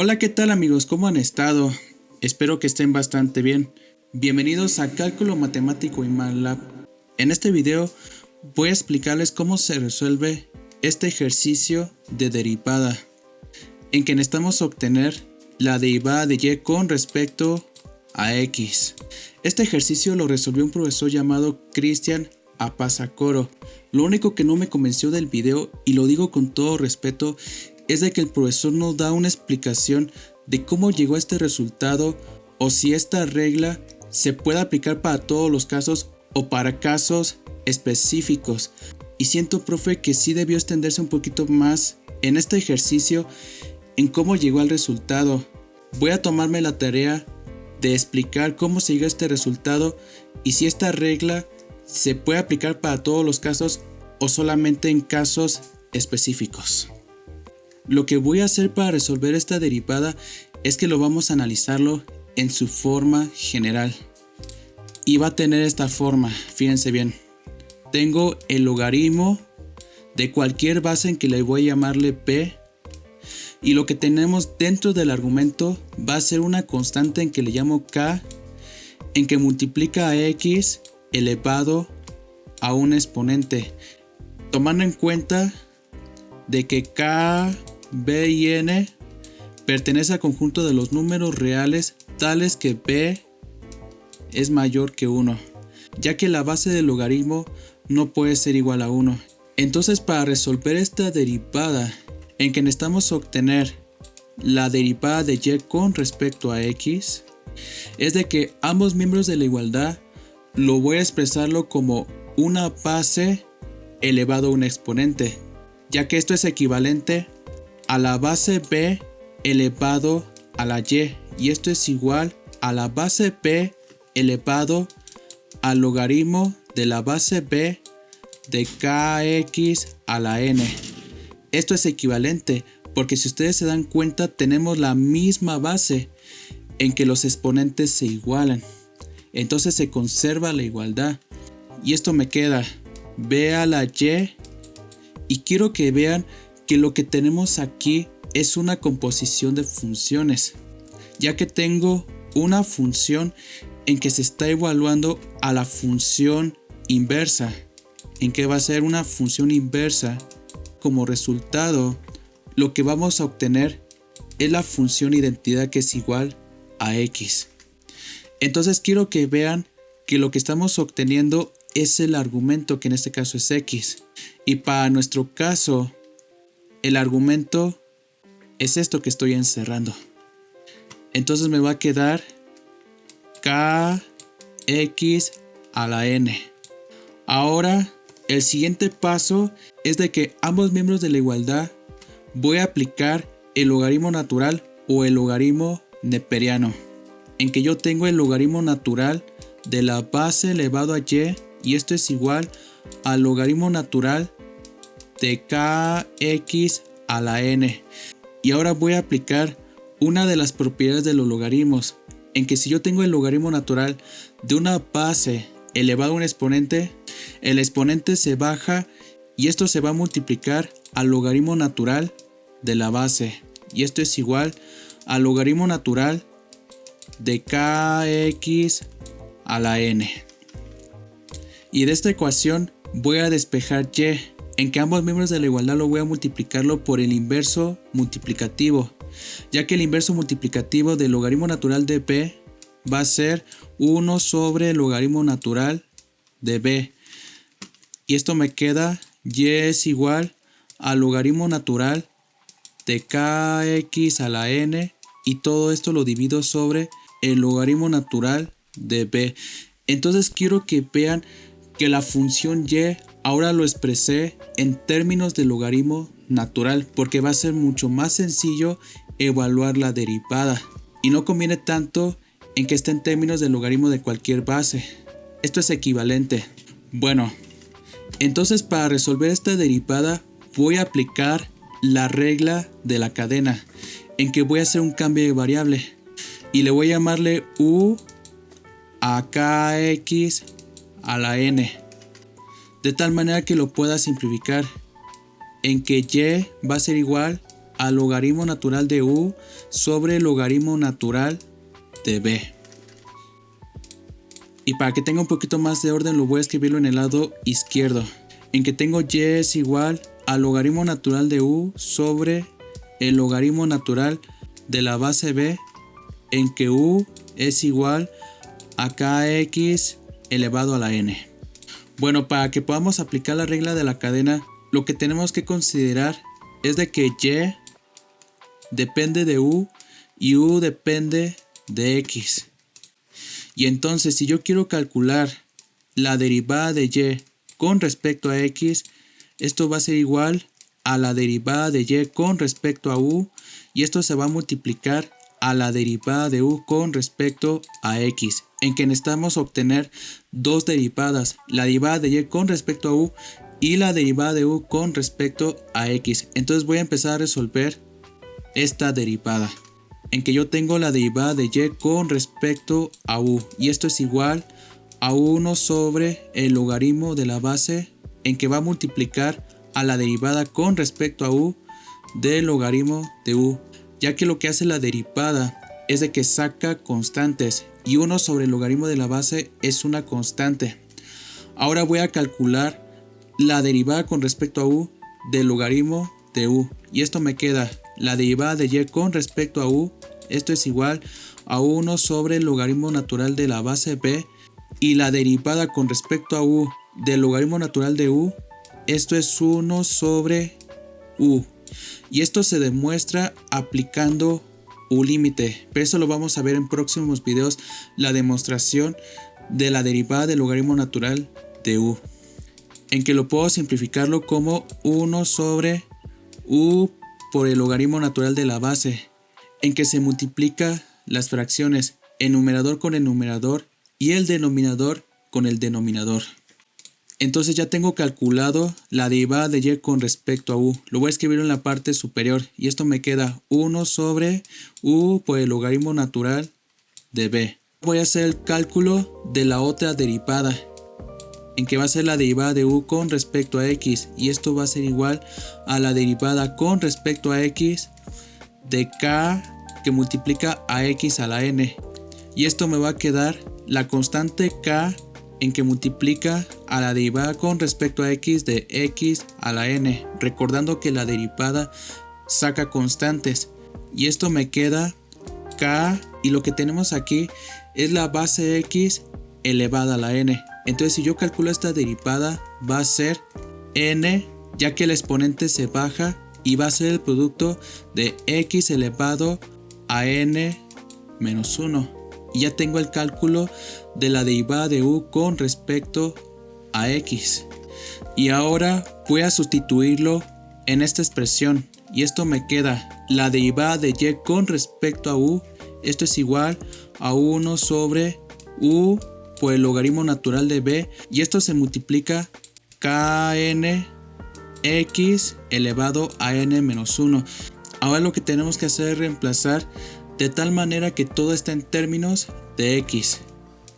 Hola, ¿qué tal amigos? ¿Cómo han estado? Espero que estén bastante bien. Bienvenidos a Cálculo Matemático y MATLAB. En este video voy a explicarles cómo se resuelve este ejercicio de derivada, en que necesitamos obtener la derivada de y con respecto a x. Este ejercicio lo resolvió un profesor llamado Cristian Apasacoro. Lo único que no me convenció del video, y lo digo con todo respeto, es de que el profesor nos da una explicación de cómo llegó a este resultado, o si esta regla se puede aplicar para todos los casos o para casos específicos. Y siento, profe, que sí debió extenderse un poquito más en este ejercicio en cómo llegó al resultado. Voy a tomarme la tarea de explicar cómo se llegó a este resultado y si esta regla se puede aplicar para todos los casos o solamente en casos específicos. Lo que voy a hacer para resolver esta derivada es que lo vamos a analizarlo en su forma general. Y va a tener esta forma, fíjense bien. Tengo el logaritmo de cualquier base en que le voy a llamarle p. Y lo que tenemos dentro del argumento va a ser una constante en que le llamo k, en que multiplica a x elevado a un exponente. Tomando en cuenta de que k, b y n pertenece al conjunto de los números reales tales que b es mayor que 1, ya que la base del logaritmo no puede ser igual a 1. Entonces, para resolver esta derivada en que necesitamos obtener la derivada de y con respecto a x, es de que ambos miembros de la igualdad lo voy a expresarlo como una base elevado a un exponente, ya que esto es equivalente a la base b elevado a la y esto es igual a la base b elevado al logaritmo de la base b de kx a la n. Esto es equivalente porque, si ustedes se dan cuenta, tenemos la misma base en que los exponentes se igualan. Entonces se conserva la igualdad. Y esto me queda b a la y quiero que vean que lo que tenemos aquí es una composición de funciones, ya que tengo una función en que se está evaluando a la función inversa, en que va a ser una función inversa. Como resultado, lo que vamos a obtener es la función identidad, que es igual a x. Entonces quiero que vean que lo que estamos obteniendo es el argumento, que en este caso es x. Y para nuestro caso, el argumento es esto que estoy encerrando. Entonces me va a quedar kx a la n. Ahora, el siguiente paso es de que ambos miembros de la igualdad voy a aplicar el logaritmo natural o el logaritmo neperiano, en que yo tengo el logaritmo natural de la base elevado a y esto es igual al logaritmo natural de kx a la n. Y ahora voy a aplicar una de las propiedades de los logaritmos, en que si yo tengo el logaritmo natural de una base elevado a un exponente, el exponente se baja y esto se va a multiplicar al logaritmo natural de la base, y esto es igual al logaritmo natural de kx a la n. Y de esta ecuación voy a despejar y, en que ambos miembros de la igualdad lo voy a multiplicarlo por el inverso multiplicativo, ya que el inverso multiplicativo del logaritmo natural de b va a ser 1 sobre el logaritmo natural de b. Y esto me queda y es igual al logaritmo natural de kx a la n, y todo esto lo divido sobre el logaritmo natural de b. Entonces quiero que vean que la función y ahora lo expresé en términos de logaritmo natural, porque va a ser mucho más sencillo evaluar la derivada y no conviene tanto en que esté en términos de logaritmo de cualquier base. Esto es equivalente. Bueno, entonces para resolver esta derivada voy a aplicar la regla de la cadena, en que voy a hacer un cambio de variable y le voy a llamarle u a kx a la n, de tal manera que lo pueda simplificar, en que y va a ser igual al logaritmo natural de u sobre el logaritmo natural de b. Y para que tenga un poquito más de orden lo voy a escribirlo en el lado izquierdo, en que tengo y es igual al logaritmo natural de u sobre el logaritmo natural de la base b, en que u es igual a kx elevado a la n. Bueno, para que podamos aplicar la regla de la cadena, lo que tenemos que considerar es de que y depende de u y u depende de x. Y entonces si yo quiero calcular la derivada de y con respecto a x, esto va a ser igual a la derivada de y con respecto a u, y esto se va a multiplicar a la derivada de u con respecto a x, en que necesitamos obtener dos derivadas, la derivada de y con respecto a u y la derivada de u con respecto a x. Entonces voy a empezar a resolver esta derivada, en que yo tengo la derivada de y con respecto a u, y esto es igual a 1 sobre el logaritmo de la base, en que va a multiplicar a la derivada con respecto a u del logaritmo de u, ya que lo que hace la derivada es de que saca constantes, y 1 sobre el logaritmo de la base es una constante. Ahora voy a calcular la derivada con respecto a u del logaritmo de u, y esto me queda la derivada de y con respecto a u, esto es igual a 1 sobre el logaritmo natural de la base b, y la derivada con respecto a u del logaritmo natural de u, esto es 1 sobre u, y esto se demuestra aplicando u límite, pero eso lo vamos a ver en próximos videos, la demostración de la derivada del logaritmo natural de u, en que lo puedo simplificarlo como 1 sobre u por el logaritmo natural de la base, en que se multiplica las fracciones, el numerador con el numerador y el denominador con el denominador. Entonces ya tengo calculado la derivada de y con respecto a u, lo voy a escribir en la parte superior, y esto me queda 1 sobre u por el logaritmo natural de b. Voy a hacer el cálculo de la otra derivada, en que va a ser la derivada de u con respecto a x, y esto va a ser igual a la derivada con respecto a x de k que multiplica a x a la n, y esto me va a quedar la constante k en que multiplica a la derivada con respecto a x de x a la n, recordando que la derivada saca constantes, y esto me queda k, y lo que tenemos aquí es la base x elevada a la n. Entonces si yo calculo esta derivada va a ser n, ya que el exponente se baja, y va a ser el producto de x elevado a n menos 1. Y ya tengo el cálculo de la derivada de u con respecto a x. Y ahora voy a sustituirlo en esta expresión, y esto me queda la derivada de y con respecto a u, esto es igual a 1 sobre u por el logaritmo natural de b, y esto se multiplica kn x elevado a n menos 1. Ahora lo que tenemos que hacer es reemplazar de tal manera que todo está en términos de x,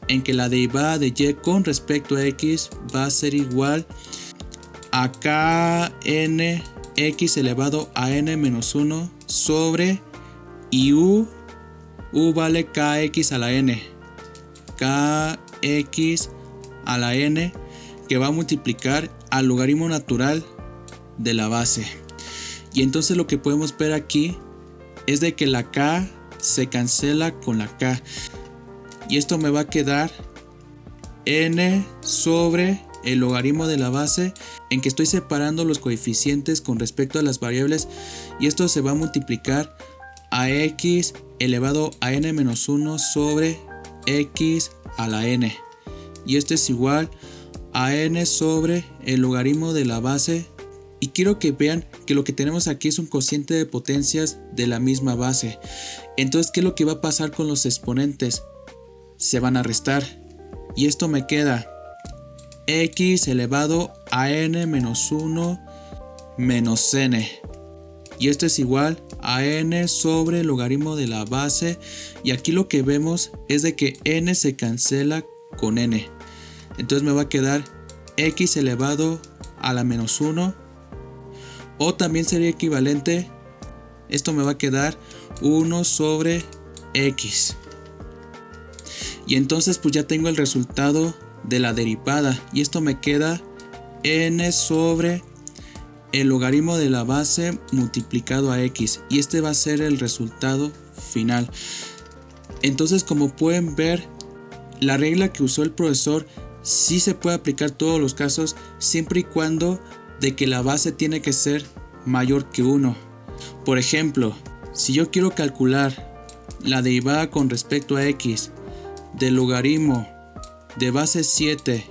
en que la derivada de y con respecto a x va a ser igual a kn x elevado a n menos 1 sobre, y u vale kx a la n, kx a la n, que va a multiplicar al logaritmo natural de la base. Y entonces lo que podemos ver aquí es de que la k se cancela con la k, y esto me va a quedar n sobre el logaritmo de la base, en que estoy separando los coeficientes con respecto a las variables, y esto se va a multiplicar a x elevado a n menos 1 sobre x a la n, y esto es igual a n sobre el logaritmo de la base. Y quiero que vean que lo que tenemos aquí es un cociente de potencias de la misma base. Entonces, ¿qué es lo que va a pasar con los exponentes? Se van a restar, y esto me queda x elevado a n menos 1 menos n, y esto es igual a n sobre el logaritmo de la base, y aquí lo que vemos es de que n se cancela con n. Entonces me va a quedar x elevado a la menos 1, o también sería equivalente esto me va a quedar 1 sobre x. Y entonces pues ya tengo el resultado de la derivada y esto me queda n sobre el logaritmo de la base multiplicado a x, y este va a ser el resultado final. Entonces, como pueden ver, la regla que usó el profesor sí se puede aplicar a todos los casos, siempre y cuando de que la base tiene que ser mayor que 1. Por ejemplo, si yo quiero calcular la derivada con respecto a x del logaritmo de base 7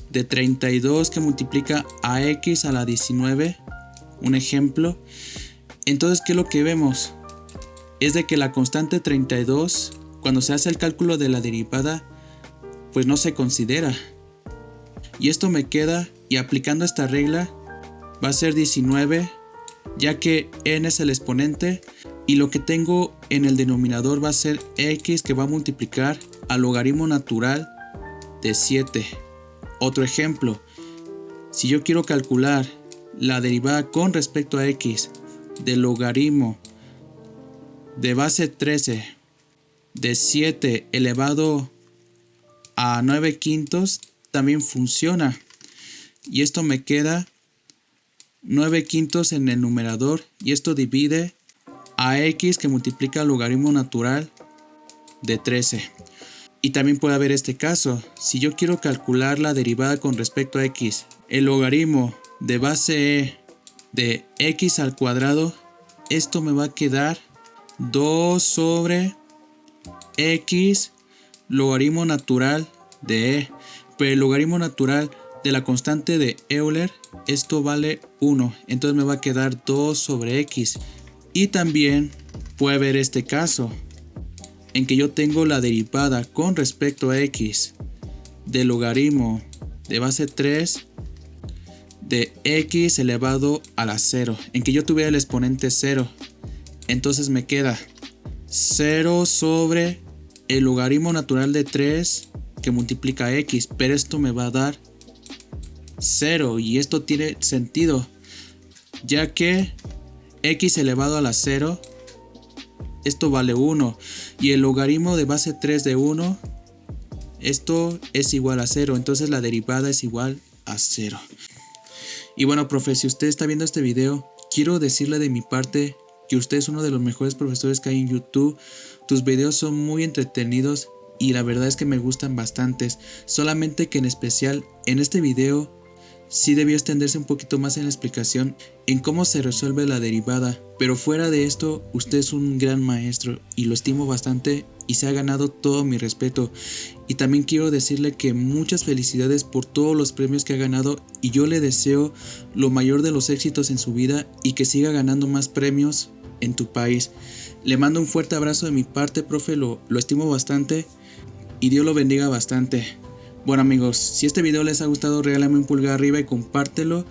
de 32 que multiplica a x a la 19, un ejemplo, entonces ¿qué es lo que vemos? Es de que la constante 32, cuando se hace el cálculo de la derivada, pues no se considera. Y esto me queda, y aplicando esta regla, va a ser 19, ya que n es el exponente, y lo que tengo en el denominador va a ser x, que va a multiplicar al logaritmo natural de 7. Otro ejemplo, si yo quiero calcular la derivada con respecto a x del logaritmo de base 13 de 7 elevado a 9 quintos, también funciona. Y esto me queda 9 quintos en el numerador, y esto divide a x, que multiplica el logaritmo natural de 13. Y también puede haber este caso, si yo quiero calcular la derivada con respecto a x, el logaritmo de base e de x al cuadrado, esto me va a quedar 2 sobre x logaritmo natural de e, pero el logaritmo natural de la constante de Euler, esto vale 1, entonces me va a quedar 2 sobre x. Y también puede haber este caso en que yo tengo la derivada con respecto a x del logaritmo de base 3 de x elevado a la 0, en que yo tuviera el exponente 0, entonces me queda 0 sobre el logaritmo natural de 3 que multiplica x, pero esto me va a dar 0, y esto tiene sentido, ya que x elevado a la 0, esto vale 1, y el logaritmo de base 3 de 1, esto es igual a 0, entonces la derivada es igual a 0. Y bueno, profe, si usted está viendo este video, quiero decirle de mi parte que usted es uno de los mejores profesores que hay en YouTube. Tus videos son muy entretenidos y la verdad es que me gustan bastantes, solamente que en especial en este video sí debió extenderse un poquito más en la explicación en cómo se resuelve la derivada, pero fuera de esto, usted es un gran maestro y lo estimo bastante y se ha ganado todo mi respeto. Y también quiero decirle que muchas felicidades por todos los premios que ha ganado, y yo le deseo lo mayor de los éxitos en su vida y que siga ganando más premios en tu país. Le mando un fuerte abrazo de mi parte, profe, lo estimo bastante y Dios lo bendiga bastante. Bueno amigos, si este video les ha gustado, regálame un pulgar arriba y compártelo,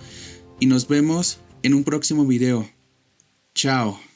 y nos vemos en un próximo video. Chao.